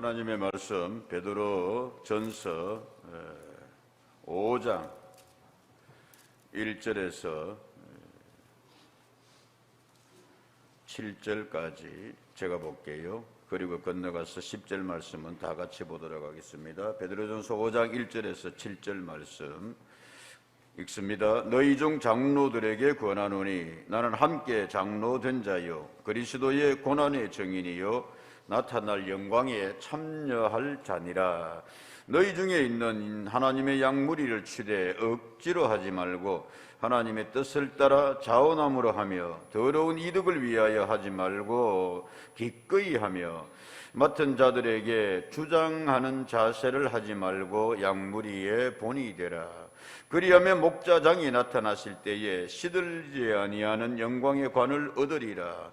하나님의 말씀 베드로 전서 5장 1절에서 7절까지 제가 볼게요. 그리고 건너가서 10절 말씀은 다 같이 보도록 하겠습니다. 베드로전서 5장 1절에서 7절 말씀 읽습니다. 너희 중 장로들에게 권하노니 나는 함께 장로 된 자요 그리스도의 고난의 증인이요 나타날 영광에 참여할 자니라. 너희 중에 있는 하나님의 양무리를 치되 억지로 하지 말고 하나님의 뜻을 따라 자원함으로 하며 더러운 이득을 위하여 하지 말고 기꺼이 하며 맡은 자들에게 주장하는 자세를 하지 말고 양무리의 본이 되라. 그리하면 목자장이 나타나실 때에 시들지 아니하는 영광의 관을 얻으리라.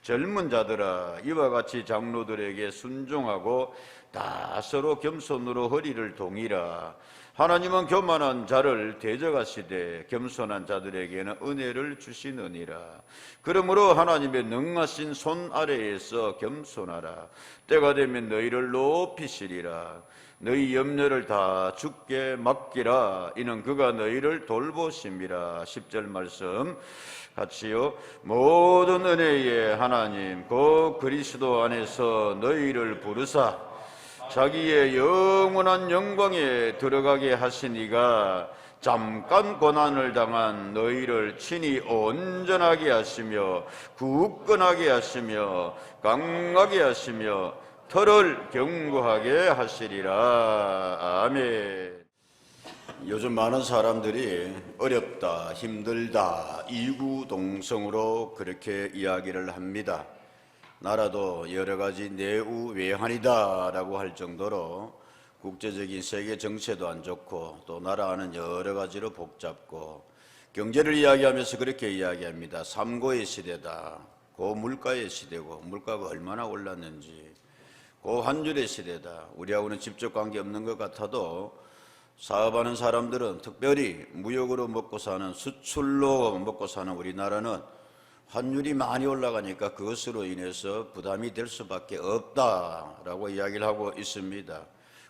젊은 자들아, 이와 같이 장로들에게 순종하고 다 서로 겸손으로 허리를 동이라. 하나님은 교만한 자를 대적하시되 겸손한 자들에게는 은혜를 주시느니라. 그러므로 하나님의 능하신 손 아래에서 겸손하라. 때가 되면 너희를 높이시리라. 너희 염려를 다 주께 맡기라. 이는 그가 너희를 돌보심이라. 10절 말씀 같이요. 모든 은혜의 하나님 곧 그리스도 안에서 너희를 부르사 자기의 영원한 영광에 들어가게 하신 이가 잠깐 고난을 당한 너희를 친히 온전하게 하시며 굳건하게 하시며 강하게 하시며 털을 견고하게 하시리라. 아멘. 요즘 많은 사람들이 어렵다, 힘들다, 이구동성으로 그렇게 이야기를 합니다. 나라도 여러 가지 내우외환이다 라고 할 정도로 국제적인 세계 정세도 안 좋고 또 나라는 여러 가지로 복잡고 경제를 이야기하면서 그렇게 이야기합니다. 삼고의 시대다. 고물가의 시대고 물가가 얼마나 올랐는지 고환율의 시대다. 우리하고는 직접 관계없는 것 같아도 사업하는 사람들은 특별히 무역으로 먹고 사는 수출로 먹고 사는 우리나라는 환율이 많이 올라가니까 그것으로 인해서 부담이 될 수밖에 없다라고 이야기를 하고 있습니다.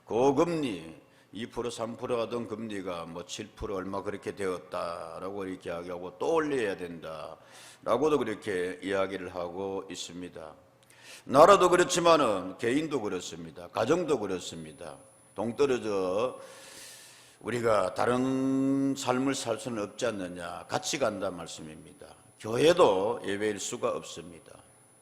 고금리 2% 3% 하던 금리가 뭐 7% 얼마 그렇게 되었다라고 이렇게 이야기하고 또 올려야 된다라고도 그렇게 이야기를 하고 있습니다. 나라도 그렇지만은 개인도 그렇습니다. 가정도 그렇습니다. 동떨어져 우리가 다른 삶을 살 수는 없지 않느냐, 같이 간다는 말씀입니다. 교회도 예외일 수가 없습니다.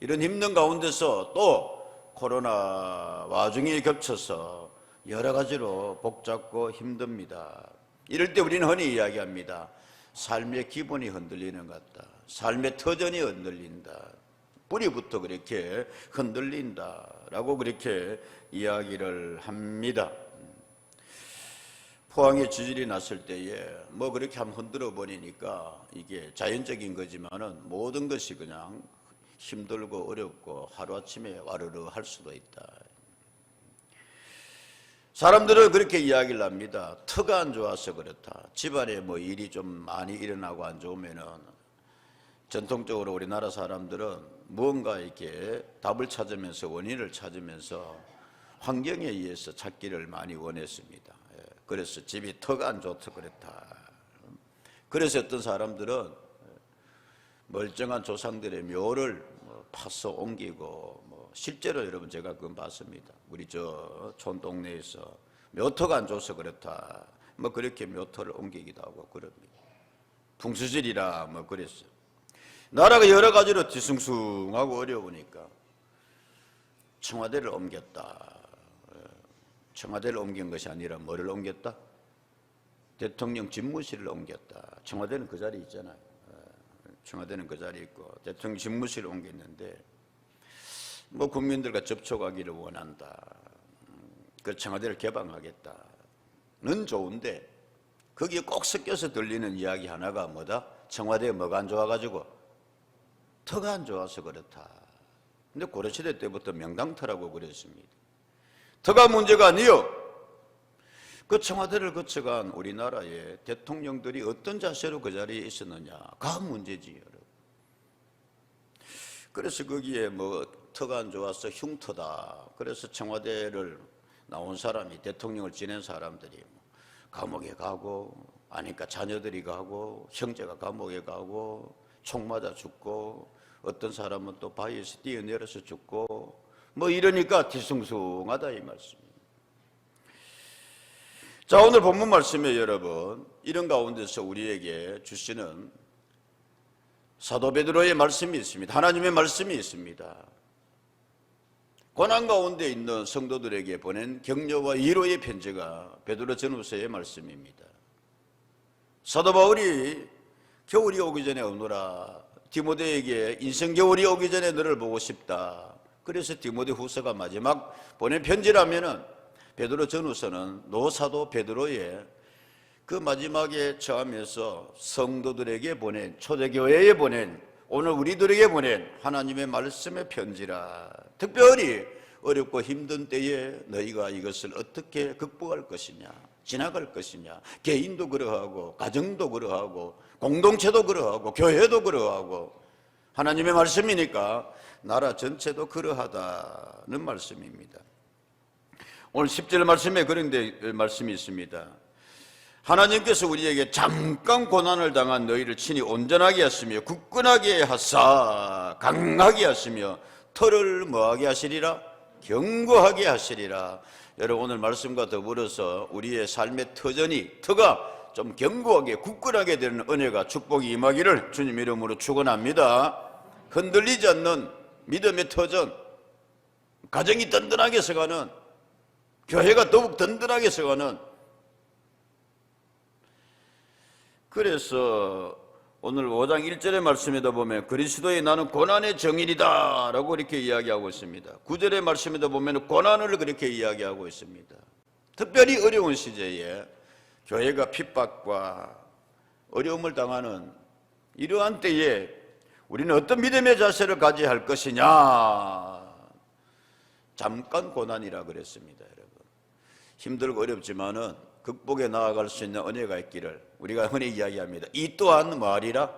이런 힘든 가운데서 또 코로나 와중에 겹쳐서 여러 가지로 복잡고 힘듭니다. 이럴 때 우리는 흔히 이야기합니다. 삶의 기본이 흔들리는 것 같다. 삶의 터전이 흔들린다. 뿌리부터 그렇게 흔들린다라고 그렇게 이야기를 합니다. 포항에 지진이 났을 때에 뭐 그렇게 한번 흔들어 버리니까 이게 자연적인 거지만은 모든 것이 그냥 힘들고 어렵고 하루아침에 와르르 할 수도 있다. 사람들은 그렇게 이야기를 합니다. 터가 안 좋아서 그렇다. 집안에 뭐 일이 좀 많이 일어나고 안 좋으면은 전통적으로 우리나라 사람들은 무언가 이렇게 답을 찾으면서 원인을 찾으면서 환경에 의해서 찾기를 많이 원했습니다. 그래서 집이 터가 안 좋다 그랬다. 그래서 어떤 사람들은 멀쩡한 조상들의 묘를 파서 옮기고 실제로 여러분 제가 그건 봤습니다. 우리 저 촌동네에서 묘터가 안 좋아서 그렇다. 그렇게 묘터를 옮기기도 하고 그럽니다. 풍수질이라 그랬어요. 나라가 여러 가지로 뒤숭숭하고 어려우니까 청와대를 옮겼다. 청와대를 옮긴 것이 아니라 뭐를 옮겼다? 대통령 집무실을 옮겼다. 청와대는 그 자리에 있잖아요. 청와대는 그 자리에 있고 대통령 집무실을 옮겼는데 국민들과 접촉하기를 원한다. 그 청와대를 개방하겠다는 좋은데 거기에 꼭 섞여서 들리는 이야기 하나가 뭐다? 청와대에 뭐가 안 좋아가지고 터가 안 좋아서 그렇다. 근데 고려시대 때부터 명당터라고 그랬습니다. 터가 문제가 아니요. 그 청와대를 거쳐간 우리나라의 대통령들이 어떤 자세로 그 자리에 있었느냐가 문제지, 여러분. 그래서 거기에 터가 안 좋아서 흉터다. 그래서 청와대를 나온 사람이, 대통령을 지낸 사람들이 감옥에 가고, 아니까 자녀들이 가고, 형제가 감옥에 가고, 총 맞아 죽고, 어떤 사람은 또 바위에서 뛰어내려서 죽고, 뭐 이러니까 뒤숭숭하다 이 말씀입니다. 자, 오늘 본문 말씀에 여러분, 이런 가운데서 우리에게 주시는 사도 베드로의 말씀이 있습니다. 하나님의 말씀이 있습니다. 고난 가운데 있는 성도들에게 보낸 격려와 위로의 편지가 베드로 전후서의 말씀입니다. 사도 바울이 겨울이 오기 전에 오너라, 디모데에게 인생 겨울이 오기 전에 너를 보고 싶다. 그래서 디모데 후서가 마지막 보낸 편지라면은 베드로 전후서는 노사도 베드로의 그 마지막에 처하면서 성도들에게 보낸, 초대교회에 보낸, 오늘 우리들에게 보낸 하나님의 말씀의 편지라. 특별히 어렵고 힘든 때에 너희가 이것을 어떻게 극복할 것이냐, 지나갈 것이냐, 개인도 그러하고 가정도 그러하고 공동체도 그러하고 교회도 그러하고 하나님의 말씀이니까 나라 전체도 그러하다는 말씀입니다. 오늘 10절 말씀에 그런 말씀이 있습니다. 하나님께서 우리에게 잠깐 고난을 당한 너희를 친히 온전하게 하시며 굳건하게 하사 강하게 하시며 터를 뭐하게 하시리라? 견고하게 하시리라. 여러분, 오늘 말씀과 더불어서 우리의 삶의 터가 좀 견고하게 굳건하게 되는 은혜가, 축복이 임하기를 주님 이름으로 축원합니다. 흔들리지 않는 믿음의 터전, 가정이 든든하게 서가는, 교회가 더욱 든든하게 서가는. 그래서 오늘 5장 1절의 말씀에도 보면 그리스도의 나는 고난의 정인이다 라고 이렇게 이야기하고 있습니다. 9절의 말씀에도 보면 고난을 그렇게 이야기하고 있습니다. 특별히 어려운 시대에 교회가 핍박과 어려움을 당하는 이러한 때에 우리는 어떤 믿음의 자세를 가져야 할 것이냐. 잠깐 고난이라 그랬습니다. 여러분, 힘들고 어렵지만은 극복에 나아갈 수 있는 은혜가 있기를 우리가 흔히 이야기합니다. 이 또한 뭐하리라?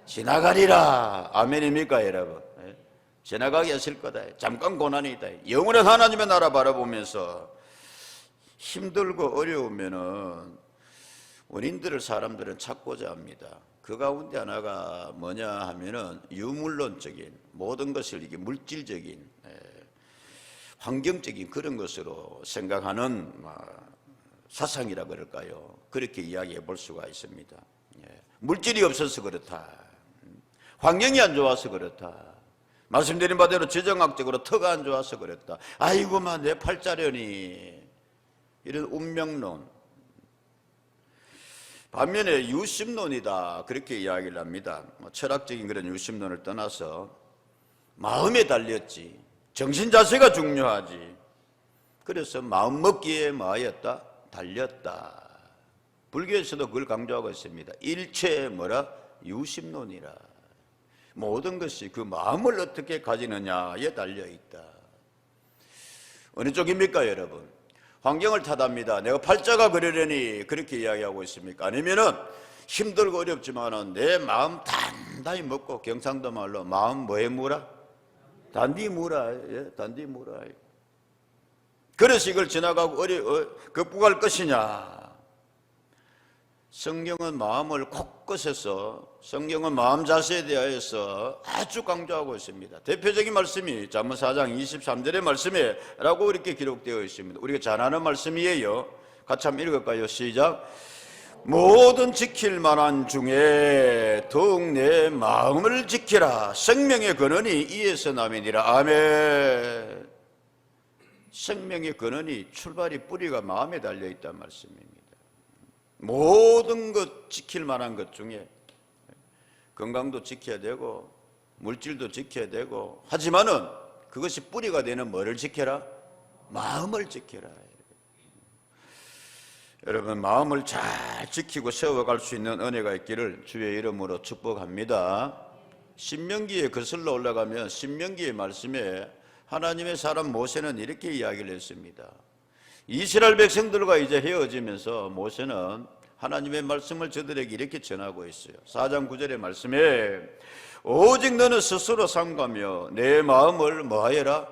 지나가리라. 아멘입니까 여러분? 지나가게 하실 거다. 잠깐 고난이 있다. 영원한 하나님의 나라 바라보면서 힘들고 어려우면은 원인들을 사람들은 찾고자 합니다. 그 가운데 하나가 뭐냐 하면은 유물론적인 모든 것을 이게 물질적인 환경적인 그런 것으로 생각하는 사상이라 그럴까요? 그렇게 이야기해 볼 수가 있습니다. 물질이 없어서 그렇다, 환경이 안 좋아서 그렇다, 말씀드린 바대로 지정학적으로 터가 안 좋아서 그렇다, 아이고만 내 팔자려니, 이런 운명론. 반면에 유심론이다 그렇게 이야기를 합니다. 철학적인 그런 유심론을 떠나서 마음에 달렸지, 정신 자세가 중요하지. 그래서 마음 먹기에 뭐하였다? 달렸다. 불교에서도 그걸 강조하고 있습니다. 일체 뭐라? 유심론이라. 모든 것이 그 마음을 어떻게 가지느냐에 달려있다. 어느 쪽입니까 여러분? 환경을 탓합니다. 내가 팔자가 그러려니 그렇게 이야기하고 있습니까? 아니면은 힘들고 어렵지만은 내 마음 단단히 먹고, 경상도 말로 마음 뭐에 무라? 단디 무라. 예, 단디 무라. 그래서 이걸 지나가고 극복할 것이냐. 성경은 마음을 곳곳에서, 성경은 마음 자세에 대하여서 아주 강조하고 있습니다. 대표적인 말씀이 잠언 4장 23절의 말씀에 라고 이렇게 기록되어 있습니다. 우리가 잘 아는 말씀이에요. 같이 한번 읽을까요? 시작. 모든 지킬 만한 중에 더욱 내 마음을 지키라. 생명의 근원이 이에서 남이니라. 아멘. 생명의 근원이, 출발이, 뿌리가 마음에 달려있단 말씀입니다. 모든 것 지킬 만한 것 중에 건강도 지켜야 되고 물질도 지켜야 되고, 하지만은 그것이 뿌리가 되는 뭐를 지켜라? 마음을 지켜라. 여러분, 마음을 잘 지키고 세워갈 수 있는 은혜가 있기를 주의 이름으로 축복합니다. 신명기에 거슬러 올라가면 신명기의 말씀에 하나님의 사람 모세는 이렇게 이야기를 했습니다. 이스라엘 백성들과 이제 헤어지면서 모세는 하나님의 말씀을 저들에게 이렇게 전하고 있어요. 4장 9절의 말씀에 오직 너는 스스로 삼가며 내 마음을 뭐하여라?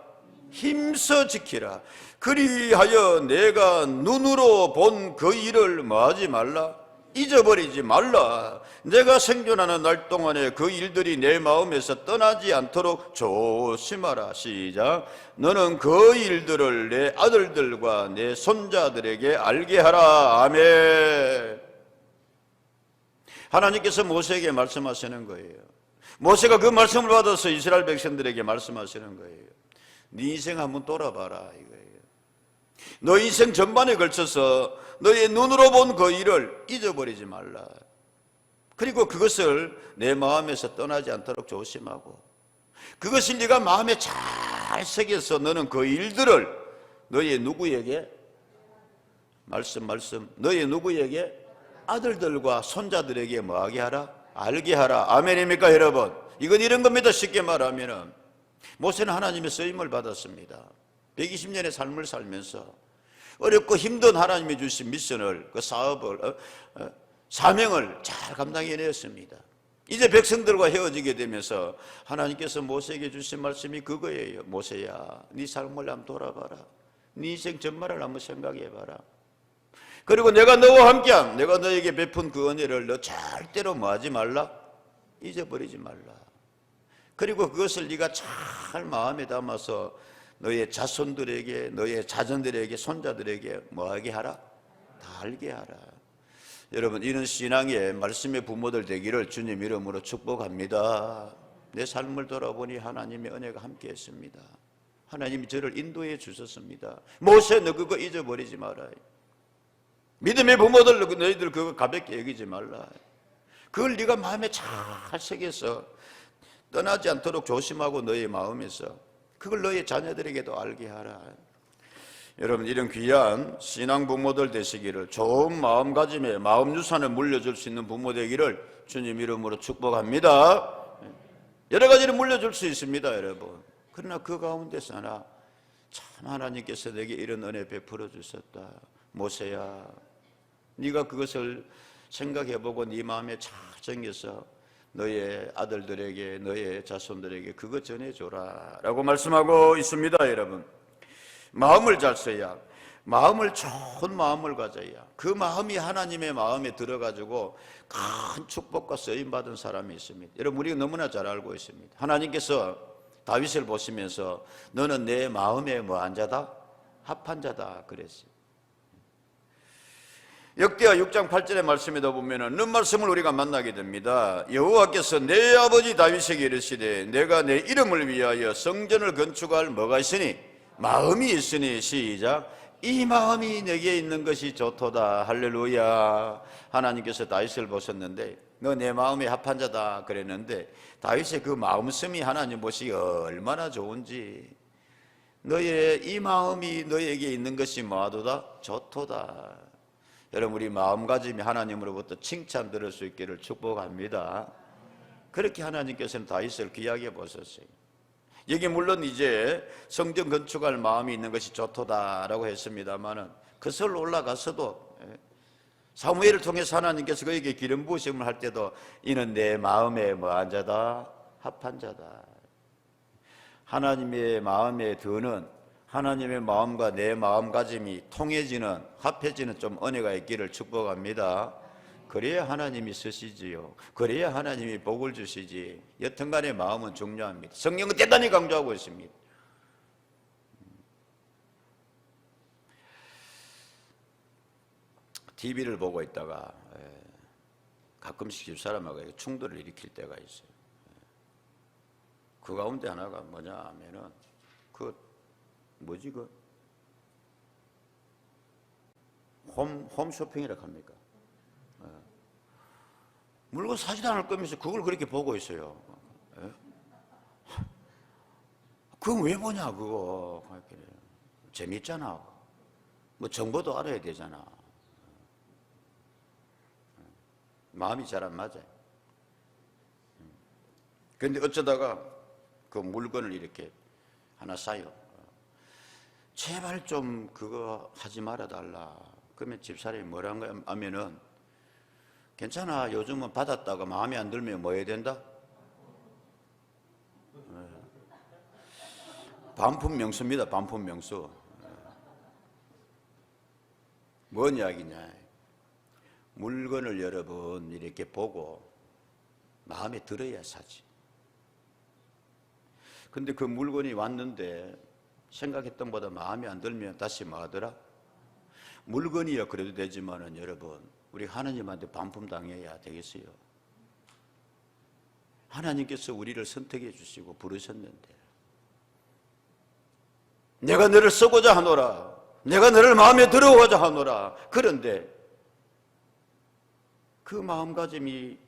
힘써 지키라. 그리하여 내가 눈으로 본 그 일을 뭐하지 말라? 잊어버리지 말라. 내가 생존하는 날 동안에 그 일들이 내 마음에서 떠나지 않도록 조심하라. 시작. 너는 그 일들을 내 아들들과 내 손자들에게 알게 하라. 아멘. 하나님께서 모세에게 말씀하시는 거예요. 모세가 그 말씀을 받아서 이스라엘 백성들에게 말씀하시는 거예요. 네 인생 한번 돌아봐라 이거예요. 너 인생 전반에 걸쳐서 너의 눈으로 본 그 일을 잊어버리지 말라. 그리고 그것을 내 마음에서 떠나지 않도록 조심하고, 그것이 네가 마음에 잘 새겨서 너는 그 일들을 너의 누구에게? 말씀 너의 누구에게? 아들들과 손자들에게 뭐하게 하라? 알게 하라. 아멘입니까 여러분? 이건 이런 겁니다. 쉽게 말하면 모세는 하나님의 쓰임을 받았습니다. 120년의 삶을 살면서 어렵고 힘든 하나님이 주신 미션을, 그 사업을, 사명을 잘 감당해냈습니다. 이제 백성들과 헤어지게 되면서 하나님께서 모세에게 주신 말씀이 그거예요. 모세야, 네 삶을 한번 돌아봐라. 네 인생 전말을 한번 생각해봐라. 그리고 내가 너와 함께한, 내가 너에게 베푼 그 은혜를 너 절대로 뭐하지 말라? 잊어버리지 말라. 그리고 그것을 네가 잘 마음에 담아서 너의 자손들에게, 너의 자손들에게, 손자들에게 뭐하게 하라? 다 알게 하라. 여러분, 이런 신앙의 말씀의 부모들 되기를 주님 이름으로 축복합니다. 내 삶을 돌아보니 하나님의 은혜가 함께 했습니다. 하나님이 저를 인도해 주셨습니다. 모세, 너 그거 잊어버리지 마라. 믿음의 부모들, 너희들 그거 가볍게 여기지 말라. 그걸 네가 마음에 잘 새겨서 떠나지 않도록 조심하고 너의 마음에서 그걸 너의 자녀들에게도 알게 하라. 여러분, 이런 귀한 신앙 부모들 되시기를, 좋은 마음가짐에 마음 유산을 물려줄 수 있는 부모 되기를 주님 이름으로 축복합니다. 여러 가지를 물려줄 수 있습니다 여러분. 그러나 그 가운데서 하나, 참 하나님께서 내게 이런 은혜 베풀어 주셨다. 모세야, 네가 그것을 생각해보고 네 마음에 잘 정해서 너의 아들들에게, 너의 자손들에게 그것 전해줘라 라고 말씀하고 있습니다. 여러분, 마음을 잘 써야, 마음을 좋은 마음을 가져야, 그 마음이 하나님의 마음에 들어가지고 큰 축복과 쓰임받은 사람이 있습니다. 여러분, 우리가 너무나 잘 알고 있습니다. 하나님께서 다윗을 보시면서 너는 내 마음에 뭐한 자다? 합한 자다 그랬어요. 역대하 6장 8절의 말씀에도 보면은 는 말씀을 우리가 만나게 됩니다. 여호와께서 내 아버지 다윗에게 이르시되 내가 내 이름을 위하여 성전을 건축할 뭐가 있으니? 마음이 있으니. 시작. 이 마음이 내게 있는 것이 좋도다. 할렐루야. 하나님께서 다윗을 보셨는데 너 내 마음에 합한 자다 그랬는데, 다윗의 그 마음씀이 하나님 보시기 얼마나 좋은지, 너의 이 마음이 너에게 있는 것이 뭐하도다? 좋도다. 여러분, 우리 마음가짐이 하나님으로부터 칭찬 들을 수 있기를 축복합니다. 그렇게 하나님께서는 다윗을 귀하게 보셨어요. 여기 물론 이제 성전 건축할 마음이 있는 것이 좋도다라고 했습니다만은 그슬로 올라가서도 사무엘을 통해서 하나님께서 그에게 기름 부으심을 할 때도 이는 내 마음에 뭐한 자다? 합한 자다. 하나님의 마음에 드는, 하나님의 마음과 내 마음가짐이 통해지는, 합해지는 좀 은혜가 있기를 축복합니다. 그래야 하나님이 쓰시지요. 그래야 하나님이 복을 주시지. 여튼간에 마음은 중요합니다. 성경은 대단히 강조하고 있습니다. TV를 보고 있다가 가끔씩 집사람하고 충돌을 일으킬 때가 있어요. 그 가운데 하나가 뭐냐 하면은 홈쇼핑이라고 합니까? 물건 사지도 않을 거면서 그걸 그렇게 보고 있어요. 그건 왜 보냐 그거. 재밌잖아. 뭐 정보도 알아야 되잖아. 마음이 잘 안 맞아요. 그런데 어쩌다가 그 물건을 이렇게 하나 사요. 제발 좀 그거 하지 말아달라. 그러면 집사람이 뭐라고 하면은, 괜찮아, 요즘은 받았다가 마음에 안 들면 뭐 해야 된다? 반품 명수입니다. 반품 명수. 뭔 이야기냐? 물건을 여러분 이렇게 보고 마음에 들어야 사지. 근데 그 물건이 왔는데 생각했던 것보다 마음에 안 들면 다시 뭐 하더라? 물건이야 그래도 되지만은 여러분, 우리 하나님한테 반품당해야 되겠어요. 하나님께서 우리를 선택해 주시고 부르셨는데, 내가 너를 쓰고자 하노라, 내가 너를 마음에 들어오고자 하노라. 그런데 그 마음가짐이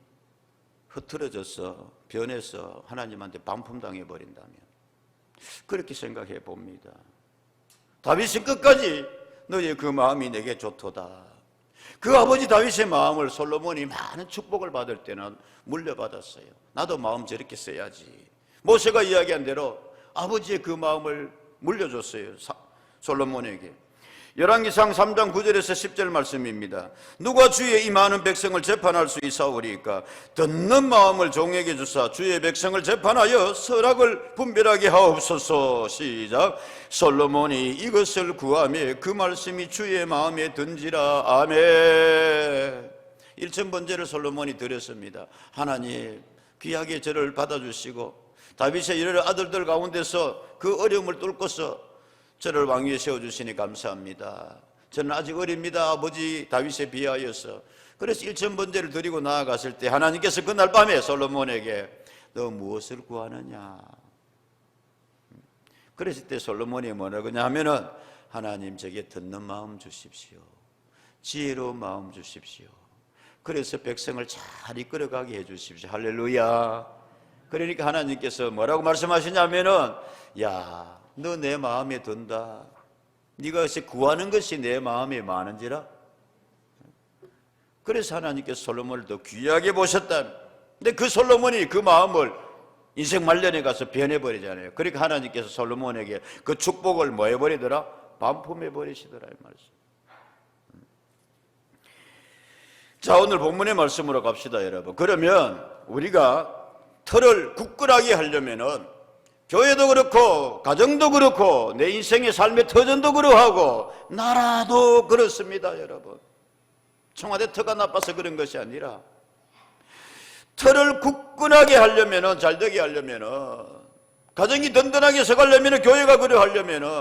흐트러져서 변해서 하나님한테 반품당해 버린다면, 그렇게 생각해 봅니다. 다윗이 끝까지 너의 그 마음이 내게 좋도다. 그 아버지 다윗의 마음을 솔로몬이 많은 축복을 받을 때는 물려받았어요. 나도 마음 저렇게 써야지. 모세가 이야기한 대로 아버지의 그 마음을 물려줬어요, 솔로몬에게. 열왕기상 3장 9절에서 10절 말씀입니다. 누가 주의 이 많은 백성을 재판할 수 있사오리까? 듣는 마음을 종에게 주사 주의 백성을 재판하여 선악을 분별하게 하옵소서. 시작. 솔로몬이 이것을 구하며 그 말씀이 주의 마음에 든지라. 아멘. 1,000번째를 솔로몬이 드렸습니다. 하나님, 귀하게 저를 받아주시고 다윗의 여러 아들들 가운데서 그 어려움을 뚫고서 저를 왕위에 세워주시니 감사합니다. 저는 아직 어립니다, 아버지 다윗에 비하여서. 그래서 1,000번째를 드리고 나아갔을 때 하나님께서 그날 밤에 솔로몬에게 너 무엇을 구하느냐? 그랬을 때 솔로몬이 뭐라고 하냐면은, 하나님 저게 듣는 마음 주십시오, 지혜로운 마음 주십시오. 그래서 백성을 잘 이끌어가게 해주십시오. 할렐루야. 그러니까 하나님께서 뭐라고 말씀하시냐면은, 야, 너 내 마음에 든다. 네가 구하는 것이 내 마음에 많은지라. 그래서 하나님께서 솔로몬을 더 귀하게 보셨다. 근데 그 솔로몬이 그 마음을 인생 말년에 가서 변해버리잖아요. 그러니까 하나님께서 솔로몬에게 그 축복을 뭐 해버리더라? 반품해버리시더라, 이 말씀. 자, 오늘 본문의 말씀으로 갑시다, 여러분. 그러면 우리가 틀을 굳건하게 하려면은 교회도 그렇고 가정도 그렇고 내 인생의 삶의 터전도 그러하고 나라도 그렇습니다, 여러분. 청와대 터가 나빠서 그런 것이 아니라 틀을 굳건하게 하려면은, 잘되게 하려면은, 가정이 든든하게 서가려면은, 교회가 그러하려면은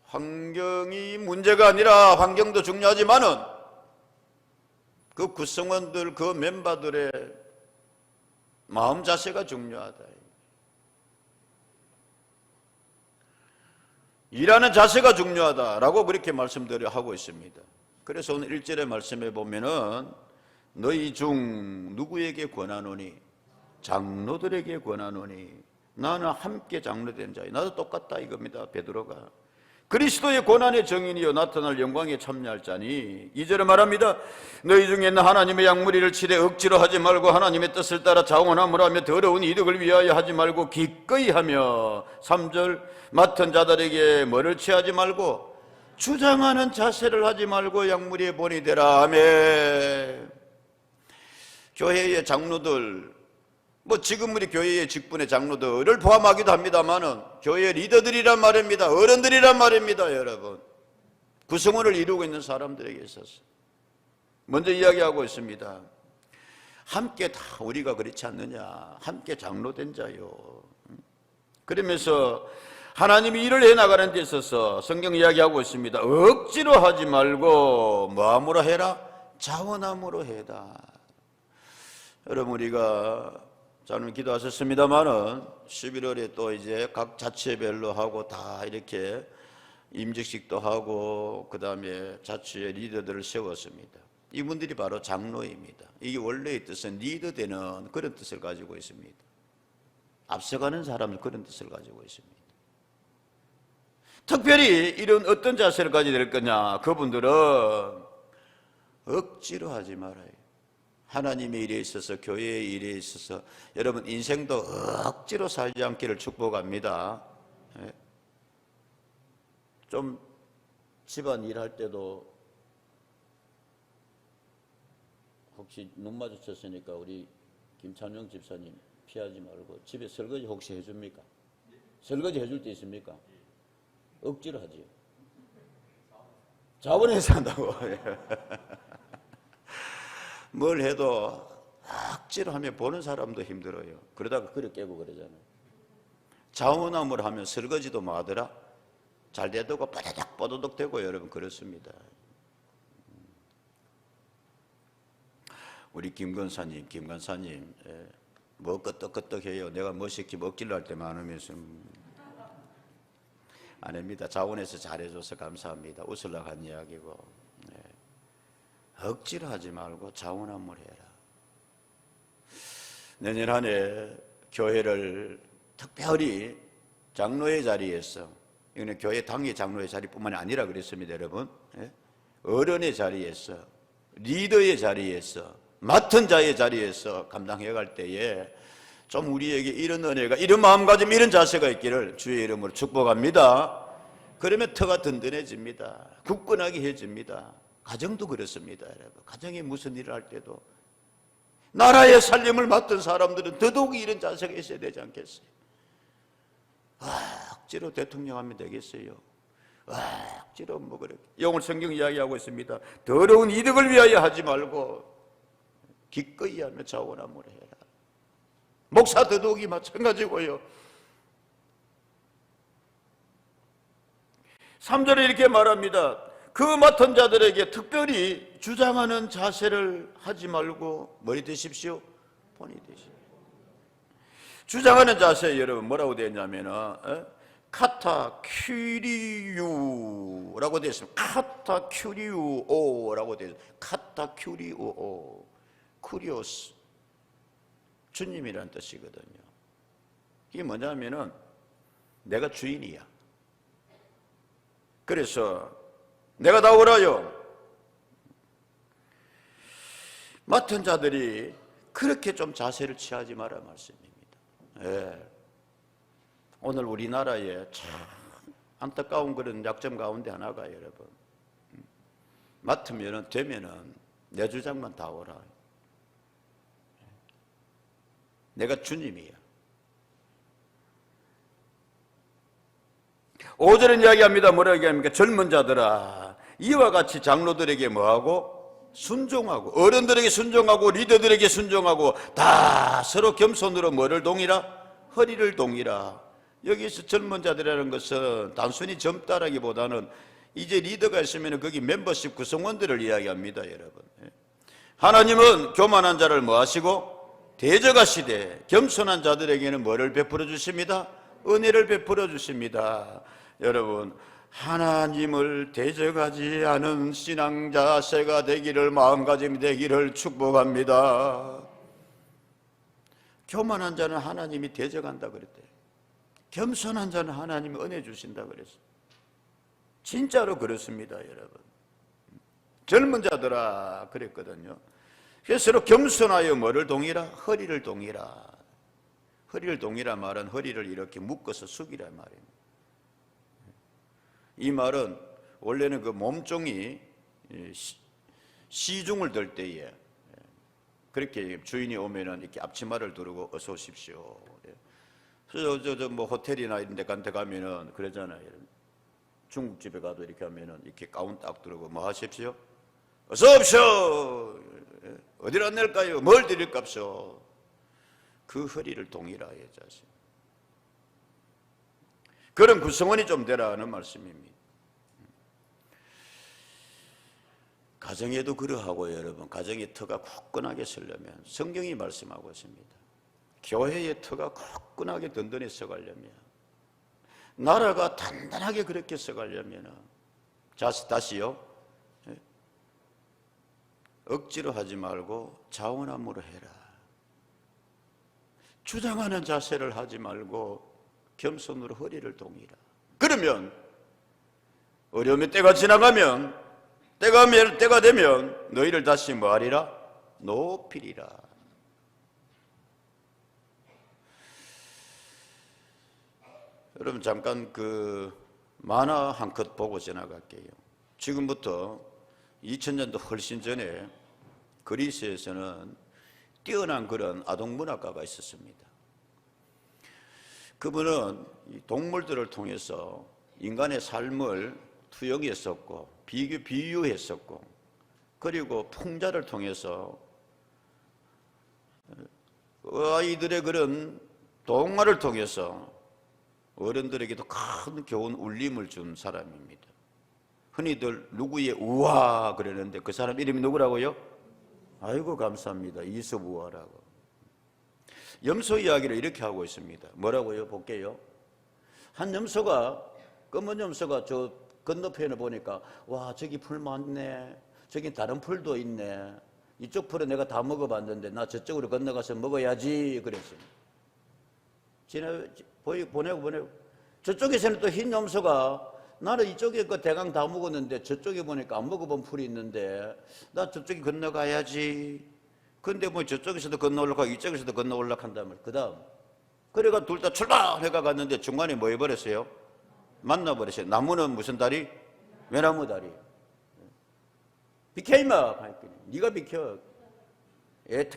환경이 문제가 아니라, 환경도 중요하지만은 그 구성원들, 그 멤버들의 마음 자세가 중요하다. 일하는 자세가 중요하다라고 그렇게 말씀드려 하고 있습니다. 그래서 오늘 1절의 말씀에 보면은 너희 중 누구에게 권하노니? 장로들에게 권하노니. 나는 함께 장로된 자요. 나도 똑같다 이겁니다, 베드로가. 그리스도의 고난의 정인이요 나타날 영광에 참여할 자니. 2절에 말합니다. 너희 중에 있는 하나님의 약무리를 치되 억지로 하지 말고 하나님의 뜻을 따라 자원함을 하며 더러운 이득을 위하여 하지 말고 기꺼이 하며. 3절 맡은 자들에게 뭐를 취하지 말고 주장하는 자세를 하지 말고 약무리에 본이 되라. 아멘. 교회의 장로들, 지금 우리 교회의 직분의 장로들을 포함하기도 합니다만은 교회의 리더들이란 말입니다. 어른들이란 말입니다, 여러분. 구성원을 이루고 있는 사람들에게 있어서 먼저 이야기하고 있습니다. 함께 다 우리가 그렇지 않느냐? 함께 장로된 자요. 그러면서 하나님이 일을 해나가는 데 있어서 성경 이야기하고 있습니다. 억지로 하지 말고 뭐함으로 해라? 자원함으로 해라. 여러분, 우리가 저는 기도하셨습니다만은 11월에 또 이제 각 자치별로 하고 다 이렇게 임직식도 하고 그 다음에 자치의 리더들을 세웠습니다. 이분들이 바로 장로입니다. 이게 원래의 뜻은 리더되는 그런 뜻을 가지고 있습니다. 앞서가는 사람은 그런 뜻을 가지고 있습니다. 특별히 이런 어떤 자세를 가지게 될 거냐? 그분들은 억지로 하지 말아요. 하나님의 일에 있어서, 교회의 일에 있어서 여러분 인생도 억지로 살지 않기를 축복합니다. 좀 집안 일할 때도 혹시 눈 마주쳤으니까 우리 김찬영 집사님 피하지 말고 집에 설거지 혹시 해줍니까? 설거지 해줄 때 있습니까? 억지로 하지요. 자원해서 한다고. 뭘 해도 억지로 하면 보는 사람도 힘들어요. 그러다가 그릇 깨고 그러잖아요. 자원함을 하면 설거지도 뭐 하더라? 잘 되고 뽀드득 뽀드득 되고 여러분 그렇습니다. 우리 김건사님 뭐 끄떡끄떡해요. 내가 뭐 시키면 억지로 할 때 많으면서 아닙니다. 자원해서 잘해줘서 감사합니다. 웃으려고 한 이야기고. 억지로 하지 말고 자원함을 해라. 내년 한 해 교회를 특별히 장로의 자리에서, 이거는 교회 당의 장로의 자리뿐만 아니라 그랬습니다, 여러분. 어른의 자리에서, 리더의 자리에서, 맡은 자의 자리에서 감당해 갈 때에 좀 우리에게 이런 은혜가, 이런 마음가짐, 이런 자세가 있기를 주의 이름으로 축복합니다. 그러면 터가 든든해집니다. 굳건하게 해집니다. 가정도 그렇습니다, 여러분. 가정에 무슨 일을 할 때도 나라의 살림을 맡은 사람들은 더더욱 이런 자세가 있어야 되지 않겠어요? 억지로 대통령 하면 되겠어요? 억지로 뭐 그렇게. 오늘 성경 이야기하고 있습니다. 더러운 이득을 위하여 하지 말고 기꺼이 하며 자원함을 해라. 목사 더더욱이 마찬가지고요. 3절에 이렇게 말합니다. 그 맡은 자들에게 특별히 주장하는 자세를 하지 말고 머리 드십시오, 본이 되십시오. 주장하는 자세 여러분 뭐라고 되어 있냐면은 카타큐리우라고 되어 있습니다. 카타큐리우오라고 되어 있습니다. 카타큐리우오, 쿠리오스, 주님이라는 뜻이거든요. 이게 뭐냐면은 내가 주인이야. 그래서 내가 다 오라요. 맡은 자들이 그렇게 좀 자세를 취하지 마라 말씀입니다. 오늘 우리나라에 참 안타까운 그런 약점 가운데 하나가 여러분, 맡으면은 되면은 내 주장만 다 오라. 내가 주님이야. 5절은 이야기합니다. 뭐라고 얘기합니까? 젊은 자들아, 이와 같이 장로들에게 뭐하고? 순종하고, 어른들에게 순종하고, 리더들에게 순종하고, 다 서로 겸손으로 뭐를 동이라? 허리를 동이라. 여기서 젊은 자들이라는 것은 단순히 젊다라기보다는 이제 리더가 있으면 거기 멤버십 구성원들을 이야기합니다, 여러분. 하나님은 교만한 자를 뭐 하시고? 대적하시되, 겸손한 자들에게는 뭐를 베풀어 주십니다? 은혜를 베풀어 주십니다. 여러분, 하나님을 대적하지 않은 신앙 자세가 되기를, 마음가짐이 되기를 축복합니다. 교만한 자는 하나님이 대적한다 그랬대요. 겸손한 자는 하나님이 은혜 주신다 그랬어요. 진짜로 그렇습니다, 여러분. 젊은 자들아 그랬거든요. 그래서 서로 겸손하여 뭐를 동이라? 허리를 동이라. 허리를 동이라 말은 허리를 이렇게 묶어서 숙이라 말입니다. 이 말은 원래는 그 몸종이 시중을 들 때에 그렇게 주인이 오면은 이렇게 앞치마를 두르고 어서 오십시오. 그래서 뭐 호텔이나 이런 데 가면은 그러잖아요. 중국집에 가도 이렇게 하면은 이렇게 가운 딱 두르고 뭐 하십시오? 어서 오십시오. 어디로 안낼까요? 뭘 드릴깝쇼? 그 허리를 동이라 해야지. 그런 구성원이 좀 되라 하는 말씀입니다. 가정에도 그러하고 여러분, 가정의 터가 굳건하게 서려면 성경이 말씀하고 있습니다. 교회의 터가 굳건하게 든든히 서가려면, 나라가 단단하게 그렇게 서가려면, 다시요, 억지로 하지 말고 자원함으로 해라. 주장하는 자세를 하지 말고 겸손으로 허리를 동이라. 그러면 어려움의 때가 지나가면, 때가 되면 너희를 다시 뭐하리라? 높이리라. 여러분 잠깐 그 만화 한 컷 보고 지나갈게요. 지금부터 2000년도 훨씬 전에 그리스에서는 뛰어난 그런 아동문학가가 있었습니다. 그분은 이 동물들을 통해서 인간의 삶을 투영했었고 비유했었고, 그리고 풍자를 통해서 아이들의 그런 동화를 통해서 어른들에게도 큰 교훈 울림을 준 사람입니다. 흔히들 누구의 우화 그러는데 그 사람 이름이 누구라고요? 아이고 감사합니다. 이섭우화라고. 염소 이야기를 이렇게 하고 있습니다. 뭐라고요? 볼게요. 한 염소가, 검은 염소가 저 건너편에 보니까 와 저기 풀 많네, 저기 다른 풀도 있네, 이쪽 풀은 내가 다 먹어봤는데 나 저쪽으로 건너가서 먹어야지 그랬어요. 보내고 저쪽에서는 또 흰 염소가 나는 이쪽에 그 대강 다 먹었는데 저쪽에 보니까 안 먹어본 풀이 있는데 나 저쪽에 건너가야지. 근데 뭐 저쪽에서도 건너 올라가고 이쪽에서도 건너 올라간다면 그 다음 그래가 둘 다 출발해가 갔는데 중간에 뭐 해버렸어요? 만나버렸어요. 나무는 무슨 다리? 외나무 다리. 비켜 임마. 네가 비켜.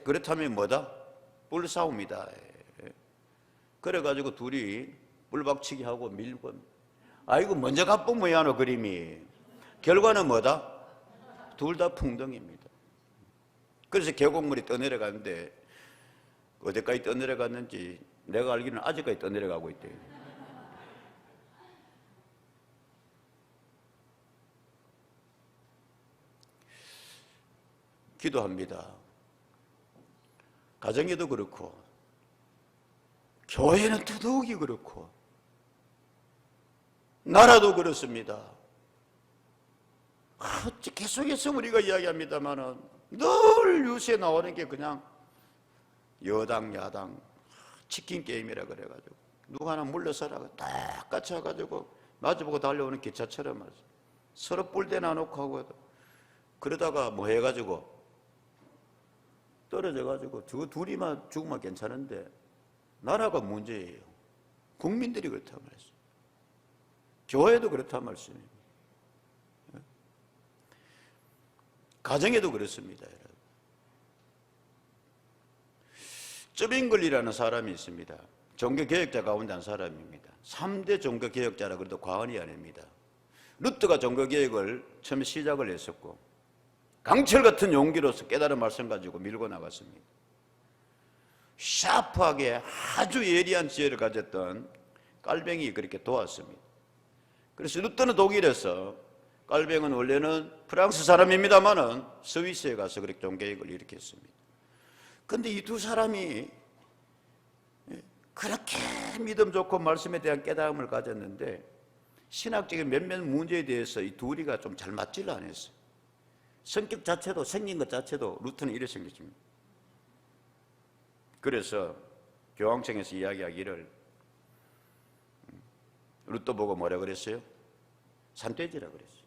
그렇다면 뭐다? 뿔싸움이다. 그래가지고 둘이 뿔박치기 하고 밀고, 아이고 먼저 가쁜 모양으로 그림이. 결과는 뭐다? 둘 다 풍덩입니다. 그래서 계곡물이 떠내려가는데 어디까지 떠내려갔는지 내가 알기로는 아직까지 떠내려가고 있대요. 기도합니다. 가정에도 그렇고 교회는 더더욱이 그렇고 나라도 그렇습니다. 계속해서 우리가 이야기합니다만은 늘 뉴스에 나오는 게 그냥 여당 야당 치킨 게임이라 그래가지고 누가 하나 물러서라고 똑같이 해가지고 마주보고 달려오는 기차처럼 서로 뿔대 나놓고 하고 그러다가 뭐 해가지고 떨어져가지고 저 둘이만 죽으면 괜찮은데 나라가 문제예요. 국민들이 그렇다고 말했어요. 교회도 그렇단 말씀입니다. 가정에도 그렇습니다. 여러분. 쩌빙글리라는 사람이 있습니다. 종교개혁자 가운데 한 사람입니다. 3대 종교개혁자라 그래도 과언이 아닙니다. 루트가 종교개혁을 처음에 시작을 했었고 강철 같은 용기로서 깨달은 말씀 가지고 밀고 나갔습니다. 샤프하게 아주 예리한 지혜를 가졌던 깔뱅이 그렇게 도왔습니다. 그래서 루터는 독일에서, 깔뱅은 원래는 프랑스 사람입니다만은 스위스에 가서 그렇게 종교개혁을 일으켰습니다. 그런데 이 두 사람이 그렇게 믿음 좋고 말씀에 대한 깨달음을 가졌는데 신학적인 몇몇 문제에 대해서 이 둘이가 좀 잘 맞지를 않았어요. 성격 자체도, 생긴 것 자체도 루터는 이래 생겼습니다. 그래서 교황청에서 이야기하기를 루터 보고 뭐라 그랬어요? 산돼지라 그랬어요.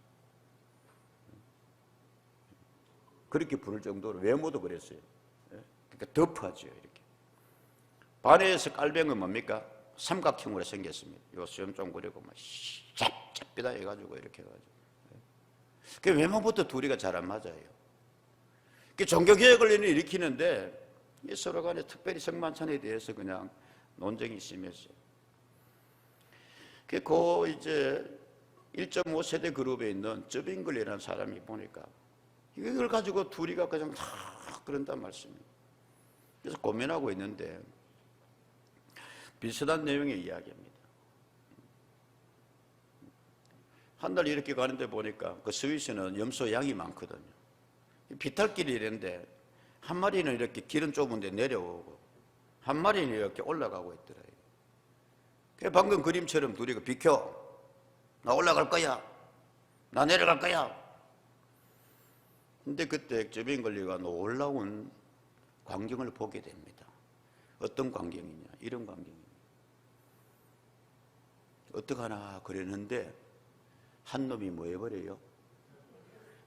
그렇게 부를 정도로 외모도 그랬어요. 그러니까 덮하죠. 이렇게 반에서 깔뱅은 뭡니까? 삼각형으로 생겼습니다. 요 수염 좀 그리고 막 짭짭비다 해가지고 이렇게 해가지고. 그 외모부터 둘이가 잘 안 맞아요. 그 종교개혁을 일으키는데 서로 간에 특별히 성만찬에 대해서 그냥 논쟁이 심했어요. 그 이제 1.5세대 그룹에 있는 쩌빙글리라는 사람이 보니까 이걸 가지고 둘이가 그냥 다 그런단 말씀입니다. 그래서 고민하고 있는데 비슷한 내용의 이야기입니다. 한 달 이렇게 가는데 보니까 그 스위스는 염소 양이 많거든요. 비탈길이 이랬는데 한 마리는 이렇게 길은 좁은데 내려오고 한 마리는 이렇게 올라가고 있더라고요. 방금 그림처럼 둘이가 비켜, 나 올라갈 거야, 나 내려갈 거야. 근데 그때 쩌빙글리가 놀라운 광경을 보게 됩니다. 어떤 광경이냐, 이런 광경입니다. 어떡하나 그랬는데 한 놈이 뭐 해버려요?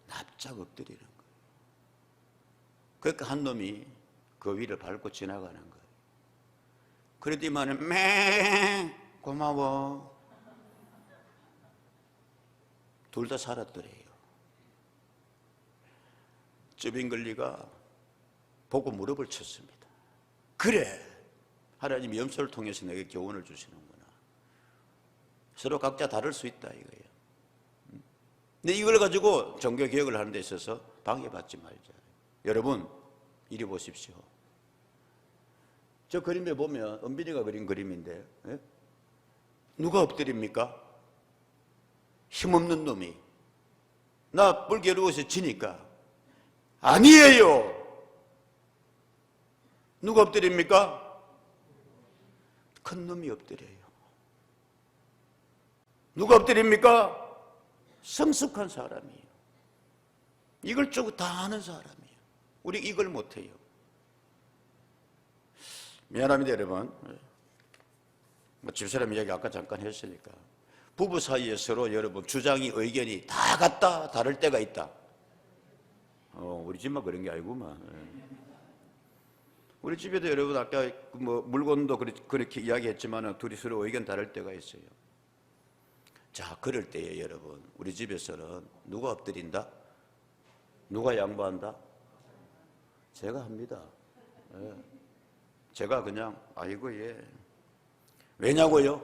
납작 엎드리는 거예요. 그러니까 한 놈이 그 위를 밟고 지나가는 거예요. 그러더니만 매 고마워. 둘 다 살았더래요. 쩌빙글리가 보고 무릎을 쳤습니다. 그래, 하나님이 염소를 통해서 내게 교훈을 주시는구나. 서로 각자 다를 수 있다 이거예요. 근데 이걸 가지고 종교 개혁을 하는 데 있어서 방해받지 말자. 여러분 이리 보십시오. 저 그림에 보면 은빈이가 그린 그림인데, 예? 누가 엎드립니까? 힘없는 놈이. 나 불결로워서 지니까. 아니에요. 누가 엎드립니까? 큰 놈이 엎드려요. 누가 엎드립니까? 성숙한 사람이에요. 이걸 쭉 다 아는 사람이에요. 우리 이걸 못해요. 미안합니다 여러분. 집사람 이야기 아까 잠깐 했으니까 부부 사이에 서로 여러분 주장이 의견이 다 같다 다를 때가 있다. 우리 집만 그런 게 아니구만. 우리 집에도 여러분 아까 뭐 물건도 그렇게 이야기했지만 둘이 서로 의견 다를 때가 있어요. 자, 그럴 때에 여러분 우리 집에서는 누가 엎드린다? 누가 양보한다? 제가 합니다. 예. 제가 그냥 아이고 예. 왜냐고요?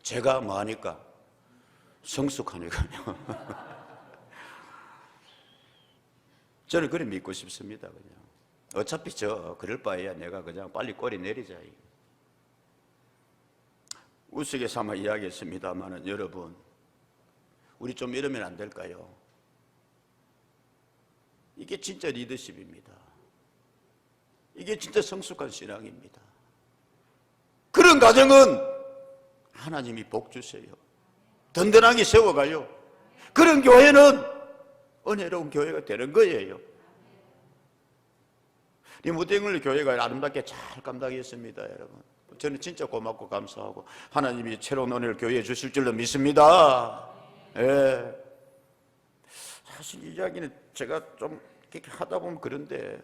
제가 뭐하니까? 성숙하니까요. 저는 그래 믿고 싶습니다. 그냥 어차피 그럴 바에야 내가 그냥 빨리 꼬리 내리자. 우스개 삼아 이야기했습니다만 여러분 우리 좀 이러면 안 될까요? 이게 진짜 리더십입니다. 이게 진짜 성숙한 신앙입니다. 그런 가정은 하나님이 복 주세요. 든든하게 세워가요. 그런 교회는 은혜로운 교회가 되는 거예요. 리모델링 교회가 아름답게 잘 감당했습니다. 여러분 저는 진짜 고맙고 감사하고 하나님이 새로운 은혜를 교회에 주실 줄로 믿습니다. 예. 사실 이 이야기는 제가 좀 이렇게 하다 보면 그런데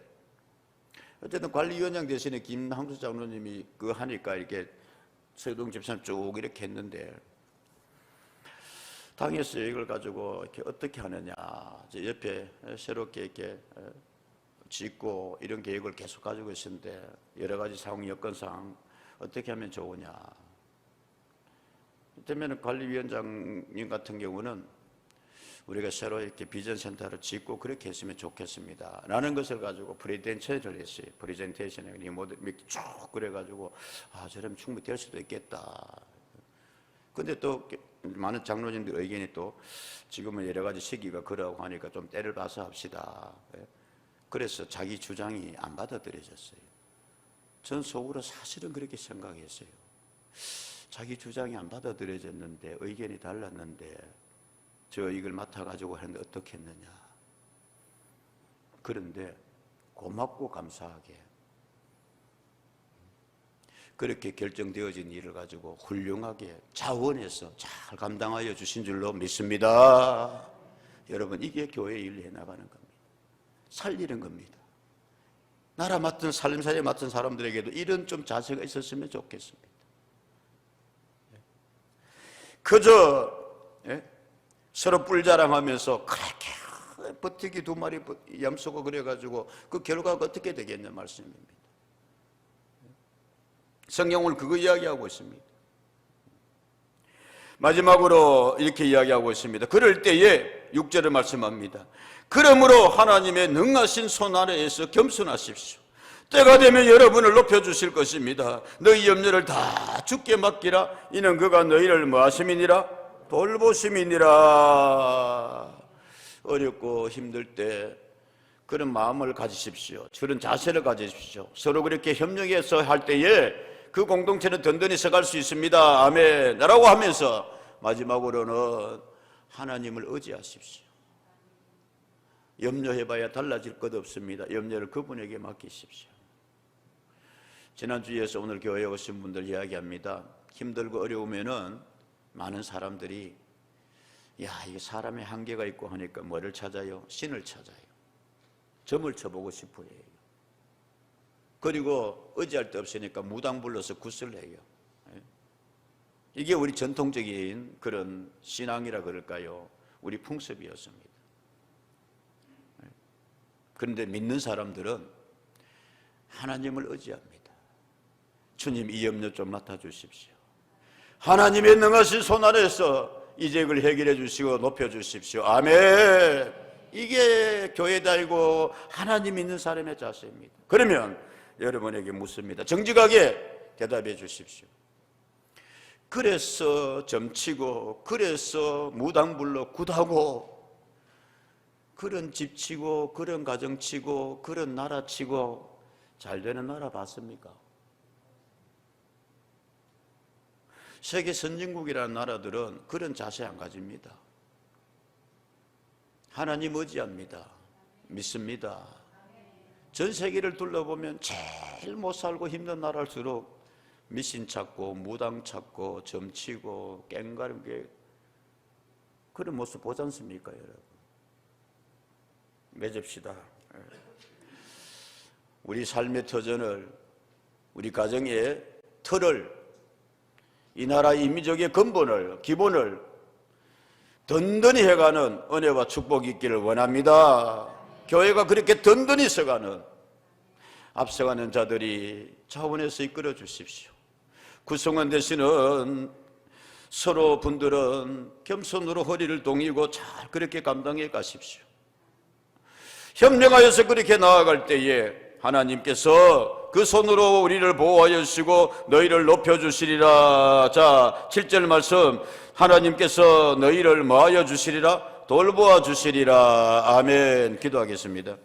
어쨌든 관리위원장 대신에 김항수 장로님이 그거 하니까 이렇게 서동 집사님 쭉 이렇게 했는데 당에서 이걸 가지고 이렇게 어떻게 하느냐 옆에 새롭게 이렇게 짓고 이런 계획을 계속 가지고 있었는데 여러 가지 상황 여건상 어떻게 하면 좋으냐. 그때면 관리위원장님 같은 경우는 우리가 새로 이렇게 비전센터를 짓고 그렇게 했으면 좋겠습니다 라는 것을 가지고 프레젠테이션을 했어요. 프레젠테이션을 쭉 그래가지고 저러면 충분히 될 수도 있겠다. 근데 또 많은 장로님들 의견이 또 지금은 여러 가지 시기가 그러고 하니까 좀 때를 봐서 합시다. 그래서 자기 주장이 안 받아들여졌어요. 전 속으로 사실은 그렇게 생각했어요. 자기 주장이 안 받아들여졌는데 의견이 달랐는데 저 이걸 맡아가지고 하는데 어떻게 했느냐. 그런데 고맙고 감사하게 그렇게 결정되어진 일을 가지고 훌륭하게 자원해서 잘 감당하여 주신 줄로 믿습니다. 여러분 이게 교회 일 해나가는 겁니다. 살리는 겁니다. 나라 맡은 살림살이 맡은 사람들에게도 이런 좀 자세가 있었으면 좋겠습니다. 그저 서로 뿔자랑하면서 그렇게 버티기 두 마리 얌쏘고 그래가지고 그 결과가 어떻게 되겠냐 말씀입니다. 성경을 그거 이야기하고 있습니다. 마지막으로 이렇게 이야기하고 있습니다. 그럴 때에 6절을 말씀합니다. 그러므로 하나님의 능하신 손 아래에서 겸손하십시오. 때가 되면 여러분을 높여주실 것입니다. 너희 염려를 다 주께 맡기라. 이는 그가 너희를 뭐하심이니라? 돌보심이니라. 어렵고 힘들 때 그런 마음을 가지십시오. 그런 자세를 가지십시오. 서로 그렇게 협력해서 할 때에 그 공동체는 든든히 서갈 수 있습니다. 아멘 라고 하면서 마지막으로는 하나님을 의지하십시오. 염려해봐야 달라질 것 없습니다. 염려를 그분에게 맡기십시오. 지난주에서 오늘 교회에 오신 분들 이야기합니다. 힘들고 어려우면은 많은 사람들이 이게 사람의 한계가 있고 하니까 뭐를 찾아요? 신을 찾아요. 점을 쳐보고 싶어 해요. 그리고 의지할 데 없으니까 무당 불러서 굿을 해요. 이게 우리 전통적인 그런 신앙이라 그럴까요? 우리 풍습이었습니다. 그런데 믿는 사람들은 하나님을 의지합니다. 주님 이 염려 좀 맡아주십시오. 하나님의 능하신 손 아래서 이 죄를 해결해 주시고 높여주십시오. 아멘. 이게 교회다 알고 하나님 있는 사람의 자세입니다. 그러면 여러분에게 묻습니다. 정직하게 대답해 주십시오. 그래서 점치고, 그래서 무당불로 굿하고, 그런 집치고, 그런 가정치고, 그런 나라치고 잘 되는 나라 봤습니까? 세계 선진국이라는 나라들은 그런 자세 안 가집니다. 하나님 의지합니다. 믿습니다. 전 세계를 둘러보면 제일 못 살고 힘든 나라일수록 미신 찾고 무당 찾고 점치고 깽가르게 그런 모습 보지 않습니까, 여러분? 맺읍시다. 우리 삶의 터전을, 우리 가정의 틀을, 이 나라 이민족의 근본을, 기본을 든든히 해가는 은혜와 축복이 있기를 원합니다. 교회가 그렇게 든든히 서가는, 앞서가는 자들이 차원에서 이끌어 주십시오. 구성원 되시는 서로 분들은 겸손으로 허리를 동이고 잘 그렇게 감당해 가십시오. 협력하여서 그렇게 나아갈 때에 하나님께서 그 손으로 우리를 보호하여 주시고 너희를 높여주시리라. 자, 7절 말씀, 하나님께서 너희를 뭐하여 주시리라? 돌보아 주시리라. 아멘. 기도하겠습니다.